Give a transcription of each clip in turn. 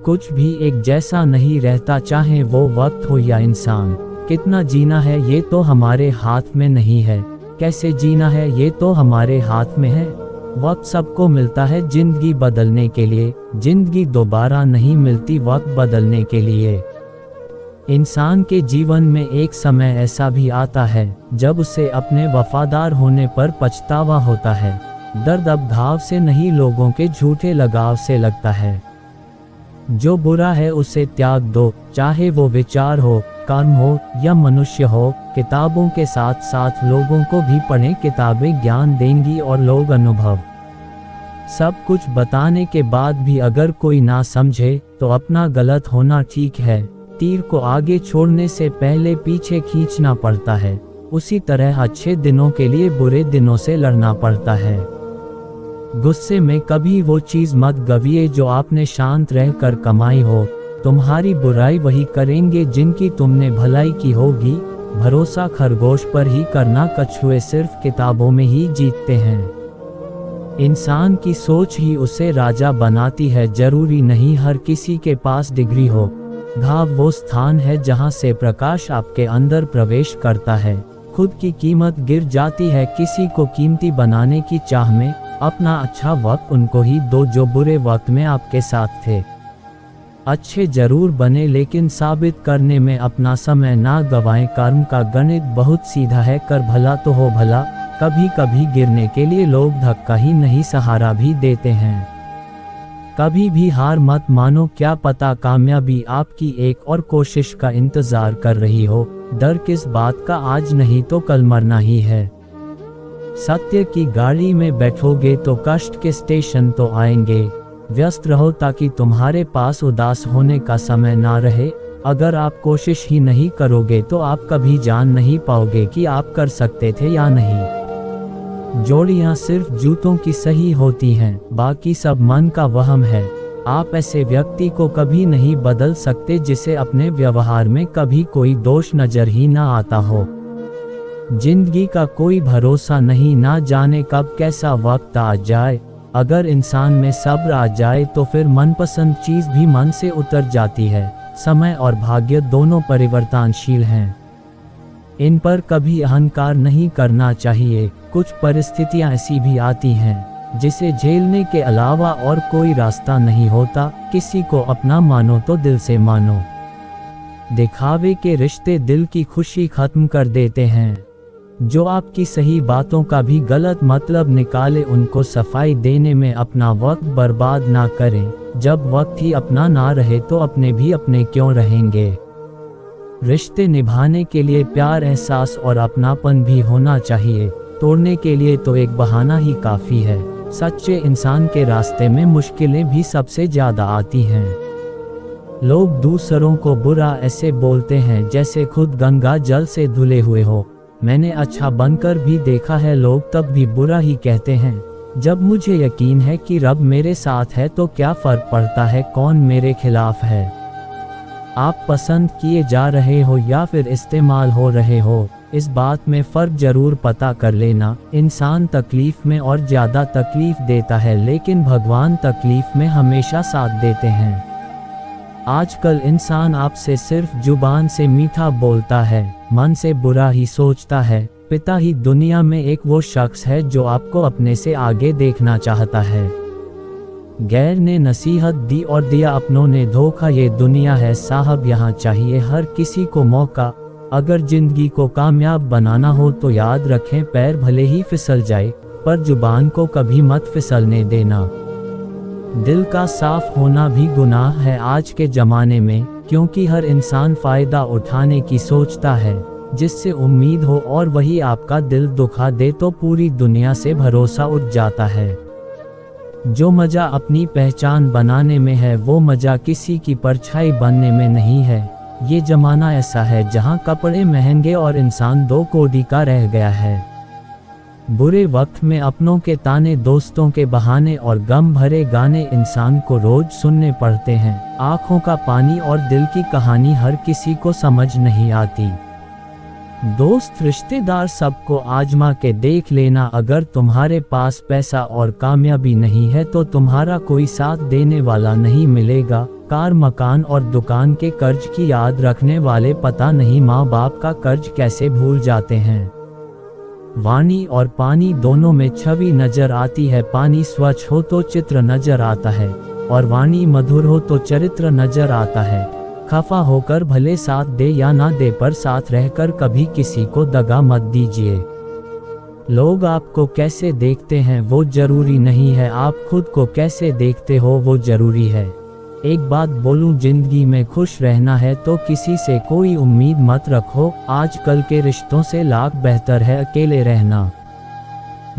कुछ भी एक जैसा नहीं रहता, चाहे वो वक्त हो या इंसान। कितना जीना है ये तो हमारे हाथ में नहीं है, कैसे जीना है ये तो हमारे हाथ में है। वक्त सबको मिलता है जिंदगी बदलने के लिए, जिंदगी दोबारा नहीं मिलती वक्त बदलने के लिए। इंसान के जीवन में एक समय ऐसा भी आता है जब उसे अपने वफादार होने पर पछतावा होता है। दर्द अब घाव से नहीं, लोगों के झूठे लगाव से लगता है। जो बुरा है उसे त्याग दो, चाहे वो विचार हो, कर्म हो या मनुष्य हो। किताबों के साथ साथ लोगों को भी पढ़ें, किताबें ज्ञान देंगी और लोग अनुभव। सब कुछ बताने के बाद भी अगर कोई ना समझे तो अपना गलत होना ठीक है। तीर को आगे छोड़ने से पहले पीछे खींचना पड़ता है, उसी तरह अच्छे दिनों के लिए बुरे दिनों से लड़ना पड़ता है। गुस्से में कभी वो चीज़ मत गविए जो आपने शांत रहकर कमाई हो। तुम्हारी बुराई वही करेंगे जिनकी तुमने भलाई की होगी। भरोसा खरगोश पर ही करना, कछुए सिर्फ किताबों में ही जीतते हैं। इंसान की सोच ही उसे राजा बनाती है, जरूरी नहीं हर किसी के पास डिग्री हो। घाव वो स्थान है जहां से प्रकाश आपके अंदर प्रवेश करता है। खुद की कीमत गिर जाती है किसी को कीमती बनाने की चाह में। अपना अच्छा वक्त उनको ही दो जो बुरे वक्त में आपके साथ थे। अच्छे जरूर बने लेकिन साबित करने में अपना समय ना गवाएं। कर्म का गणित बहुत सीधा है, कर भला तो हो भला। कभी कभी गिरने के लिए लोग धक्का ही नहीं सहारा भी देते हैं। कभी भी हार मत मानो, क्या पता कामयाबी आपकी एक और कोशिश का इंतजार कर रही हो। डर किस बात का, आज नहीं तो कल मरना ही है। सत्य की गाड़ी में बैठोगे तो कष्ट के स्टेशन तो आएंगे। व्यस्त रहो ताकि तुम्हारे पास उदास होने का समय ना रहे। अगर आप कोशिश ही नहीं करोगे तो आप कभी जान नहीं पाओगे कि आप कर सकते थे या नहीं। जोड़ियां सिर्फ जूतों की सही होती हैं, बाकी सब मन का वहम है। आप ऐसे व्यक्ति को कभी नहीं बदल सकते जिसे अपने व्यवहार में कभी कोई दोष नजर ही ना आता हो। जिंदगी का कोई भरोसा नहीं, ना जाने कब कैसा वक्त आ जाए। अगर इंसान में सब्र आ जाए तो फिर मनपसंद चीज भी मन से उतर जाती है। समय और भाग्य दोनों परिवर्तनशील हैं, इन पर कभी अहंकार नहीं करना चाहिए। कुछ परिस्थितियां ऐसी भी आती हैं जिसे झेलने के अलावा और कोई रास्ता नहीं होता। किसी को अपना मानो तो दिल से मानो। दिखावे के रिश्ते दिल की खुशी खत्म कर देते हैं। जो आपकी सही बातों का भी गलत मतलब निकाले, उनको सफाई देने में अपना वक्त बर्बाद ना करें। जब वक्त ही अपना ना रहे तो अपने भी अपने क्यों रहेंगे। रिश्ते निभाने के लिए प्यार, एहसास और अपनापन भी होना चाहिए। तोड़ने के लिए तो एक बहाना ही काफ़ी है। सच्चे इंसान के रास्ते में मुश्किलें भी सबसे ज़्यादा आती हैं। लोग दूसरों को बुरा ऐसे बोलते हैं जैसे खुद गंगा जल से धुले हुए हो। मैंने अच्छा बनकर भी देखा है लोग तब भी बुरा ही कहते हैं। जब मुझे यकीन है कि रब मेरे साथ है तो क्या फ़र्क पड़ता है कौन मेरे खिलाफ है। आप पसंद किए जा रहे हो या फिर इस्तेमाल हो रहे हो, इस बात में फ़र्क जरूर पता कर लेना। इंसान तकलीफ़ में और ज़्यादा तकलीफ़ देता है, लेकिन भगवान तकलीफ़ में हमेशा साथ देते हैं। आजकल इंसान आपसे सिर्फ जुबान से मीठा बोलता है, मन से बुरा ही सोचता है। पिता ही दुनिया में एक वो शख्स है जो आपको अपने से आगे देखना चाहता है। गैर ने नसीहत दी और दिया अपनों ने धोखा, ये दुनिया है साहब, यहाँ चाहिए हर किसी को मौका। अगर जिंदगी को कामयाब बनाना हो तो याद रखें, पैर भले ही फिसल जाए पर जुबान को कभी मत फिसलने देना। दिल का साफ होना भी गुनाह है आज के ज़माने में, क्योंकि हर इंसान फ़ायदा उठाने की सोचता है जिससे उम्मीद हो, और वही आपका दिल दुखा दे तो पूरी दुनिया से भरोसा उठ जाता है। जो मज़ा अपनी पहचान बनाने में है वो मज़ा किसी की परछाई बनने में नहीं है। ये ज़माना ऐसा है जहां कपड़े महंगे और इंसान दो कौड़ी का रह गया है। बुरे वक्त में अपनों के ताने, दोस्तों के बहाने और गम भरे गाने इंसान को रोज सुनने पड़ते हैं। आँखों का पानी और दिल की कहानी हर किसी को समझ नहीं आती। दोस्त रिश्तेदार सबको आजमा के देख लेना। अगर तुम्हारे पास पैसा और कामयाबी नहीं है तो तुम्हारा कोई साथ देने वाला नहीं मिलेगा। कार, मकान और दुकान के कर्ज की याद रखने वाले पता नहीं माँ बाप का कर्ज कैसे भूल जाते हैं। वाणी और पानी दोनों में छवि नजर आती है। पानी स्वच्छ हो तो चित्र नजर आता है और वाणी मधुर हो तो चरित्र नजर आता है। खफा होकर भले साथ दे या ना दे, पर साथ रहकर कभी किसी को दगा मत दीजिए। लोग आपको कैसे देखते हैं वो जरूरी नहीं है, आप खुद को कैसे देखते हो वो जरूरी है। एक बात बोलूं, जिंदगी में खुश रहना है तो किसी से कोई उम्मीद मत रखो। आजकल के रिश्तों से लाख बेहतर है अकेले रहना।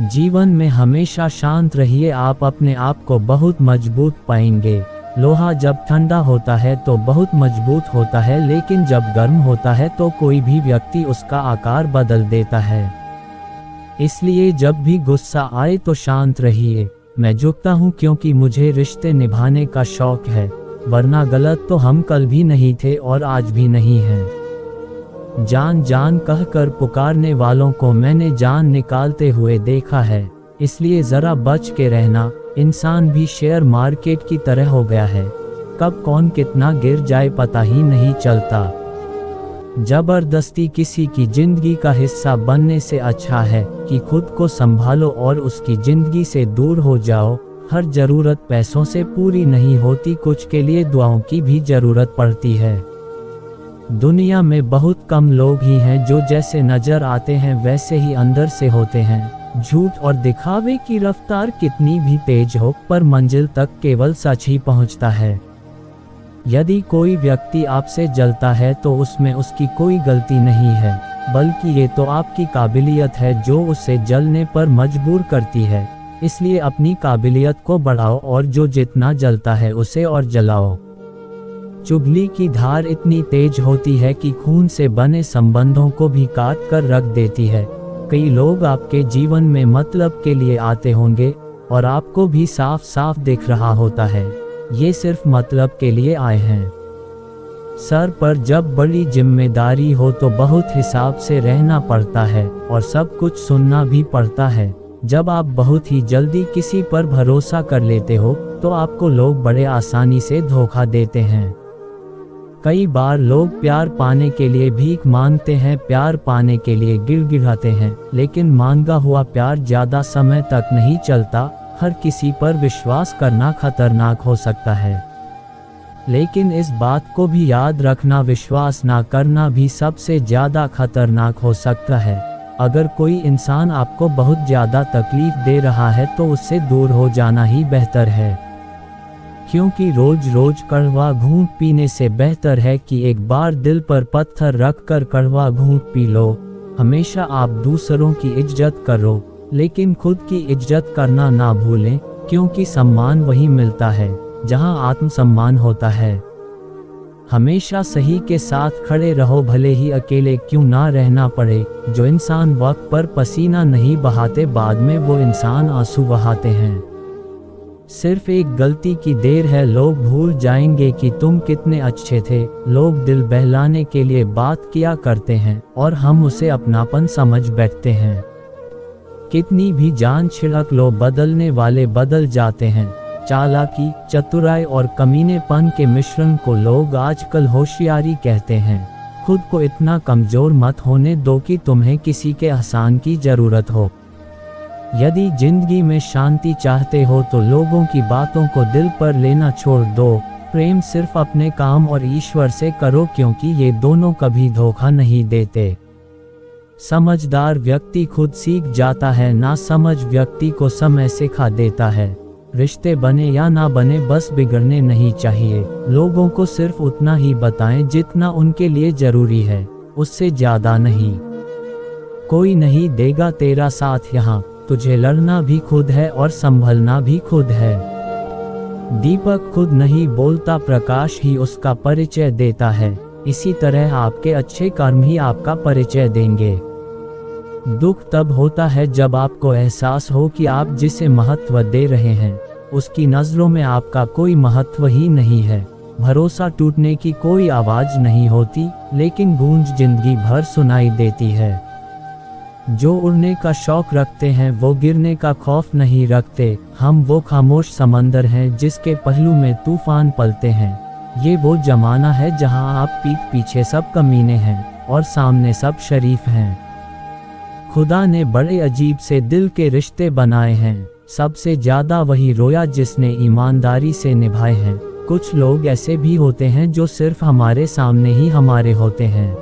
जीवन में हमेशा शांत रहिए, आप अपने आप को बहुत मजबूत पाएंगे। लोहा जब ठंडा होता है तो बहुत मजबूत होता है, लेकिन जब गर्म होता है तो कोई भी व्यक्ति उसका आकार बदल देता है। इसलिए जब भी गुस्सा आए तो शांत रहिए। मैं झुकता हूँ क्योंकि मुझे रिश्ते निभाने का शौक है, वरना गलत तो हम कल भी नहीं थे और आज भी नहीं हैं। जान जान कहकर पुकारने वालों को मैंने जान निकालते हुए देखा है, इसलिए जरा बच के रहना। इंसान भी शेयर मार्केट की तरह हो गया है, कब कौन कितना गिर जाए पता ही नहीं चलता। जबरदस्ती किसी की जिंदगी का हिस्सा बनने से अच्छा है कि खुद को संभालो और उसकी जिंदगी से दूर हो जाओ। हर जरूरत पैसों से पूरी नहीं होती, कुछ के लिए दुआओं की भी जरूरत पड़ती है। दुनिया में बहुत कम लोग ही हैं जो जैसे नजर आते हैं वैसे ही अंदर से होते हैं। झूठ और दिखावे की रफ्तार कितनी भी तेज हो, पर मंजिल तक केवल सच ही पहुंचता है। यदि कोई व्यक्ति आपसे जलता है तो उसमें उसकी कोई गलती नहीं है, बल्कि ये तो आपकी काबिलियत है जो उसे जलने पर मजबूर करती है। इसलिए अपनी काबिलियत को बढ़ाओ और जो जितना जलता है उसे और जलाओ। चुगली की धार इतनी तेज होती है कि खून से बने संबंधों को भी काट कर रख देती है। कई लोग आपके जीवन में मतलब के लिए आते होंगे और आपको भी साफ साफ दिख रहा होता है ये सिर्फ मतलब के लिए आए हैं। सर पर जब बड़ी जिम्मेदारी हो तो बहुत हिसाब से रहना पड़ता है और सब कुछ सुनना भी पड़ता है। जब आप बहुत ही जल्दी किसी पर भरोसा कर लेते हो तो आपको लोग बड़े आसानी से धोखा देते हैं। कई बार लोग प्यार पाने के लिए भीख मांगते हैं, प्यार पाने के लिए गिड़गिड़ाते हैं, लेकिन मांगा हुआ प्यार ज्यादा समय तक नहीं चलता। हर किसी पर विश्वास करना खतरनाक हो सकता है, लेकिन इस बात को भी याद रखना, विश्वास ना करना भी सबसे ज्यादा खतरनाक हो सकता है। अगर कोई इंसान आपको बहुत ज्यादा तकलीफ दे रहा है तो उससे दूर हो जाना ही बेहतर है, क्योंकि रोज रोज कड़वा घूंट पीने से बेहतर है कि एक बार दिल पर पत्थर रखकर कड़वा घूंट पी लो। हमेशा आप दूसरों की इज्जत करो, लेकिन खुद की इज्जत करना ना भूलें, क्योंकि सम्मान वही मिलता है जहां आत्मसम्मान होता है। हमेशा सही के साथ खड़े रहो, भले ही अकेले क्यों ना रहना पड़े। जो इंसान वक्त पर पसीना नहीं बहाते, बाद में वो इंसान आंसू बहाते हैं। सिर्फ एक गलती की देर है, लोग भूल जाएंगे कि तुम कितने अच्छे थे। लोग दिल बहलाने के लिए बात किया करते हैं और हम उसे अपनापन समझ बैठते हैं। कितनी भी जान छिड़क लो, बदलने वाले बदल जाते हैं। चालाकी, चतुराई और कमीनेपन के मिश्रण को लोग आजकल होशियारी कहते हैं। खुद को इतना कमजोर मत होने दो कि तुम्हें किसी के एहसान की जरूरत हो। यदि जिंदगी में शांति चाहते हो तो लोगों की बातों को दिल पर लेना छोड़ दो। प्रेम सिर्फ अपने काम और ईश्वर से करो, क्योंकि ये दोनों कभी धोखा नहीं देते। समझदार व्यक्ति खुद सीख जाता है, ना समझ व्यक्ति को समय सिखा देता है। रिश्ते बने या ना बने, बस बिगड़ने नहीं चाहिए। लोगों को सिर्फ उतना ही बताएं जितना उनके लिए जरूरी है, उससे ज्यादा नहीं। कोई नहीं देगा तेरा साथ यहाँ, तुझे लड़ना भी खुद है और संभलना भी खुद है। दीपक खुद नहीं बोलता, प्रकाश ही उसका परिचय देता है। इसी तरह आपके अच्छे कर्म ही आपका परिचय देंगे। दुख तब होता है जब आपको एहसास हो कि आप जिसे महत्व दे रहे हैं उसकी नजरों में आपका कोई महत्व ही नहीं है। भरोसा टूटने की कोई आवाज नहीं होती, लेकिन गूंज जिंदगी भर सुनाई देती है। जो उड़ने का शौक रखते हैं वो गिरने का खौफ नहीं रखते। हम वो खामोश समंदर हैं जिसके पहलू में तूफान पलते हैं। ये वो जमाना है जहां आप पीठ पीछे सब कमीने हैं और सामने सब शरीफ हैं। खुदा ने बड़े अजीब से दिल के रिश्ते बनाए हैं, सबसे ज्यादा वही रोया जिसने ईमानदारी से निभाए हैं। कुछ लोग ऐसे भी होते हैं जो सिर्फ हमारे सामने ही हमारे होते हैं।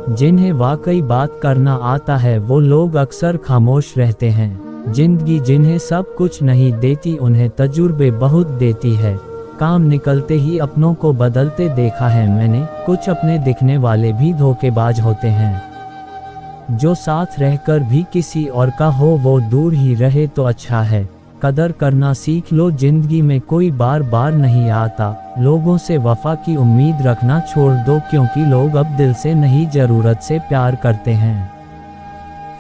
जिन्हें वाकई बात करना आता है वो लोग अक्सर खामोश रहते हैं। जिंदगी जिन्हें सब कुछ नहीं देती उन्हें तजुर्बे बहुत देती है। काम निकलते ही अपनों को बदलते देखा है मैंने, कुछ अपने दिखने वाले भी धोखेबाज होते हैं। जो साथ रहकर भी किसी और का हो वो दूर ही रहे तो अच्छा है। कदर करना सीख लो, जिंदगी में कोई बार बार नहीं आता। लोगों से वफा की उम्मीद रखना छोड़ दो, क्योंकि लोग अब दिल से नहीं जरूरत से प्यार करते हैं।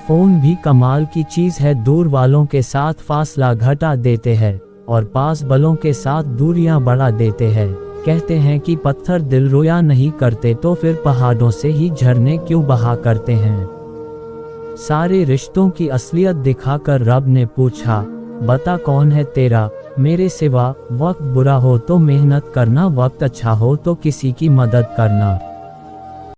फोन भी कमाल की चीज है, दूर वालों के साथ फासला घटा देते हैं और पास वालों के साथ दूरियां बढ़ा देते हैं। कहते हैं कि पत्थर दिल रोया नहीं करते, तो फिर पहाड़ों से ही झरने क्यों बहा करते हैं। सारे रिश्तों की असलियत दिखाकर रब ने पूछा, बता कौन है तेरा मेरे सिवा। वक्त बुरा हो तो मेहनत करना, वक्त अच्छा हो तो किसी की मदद करना।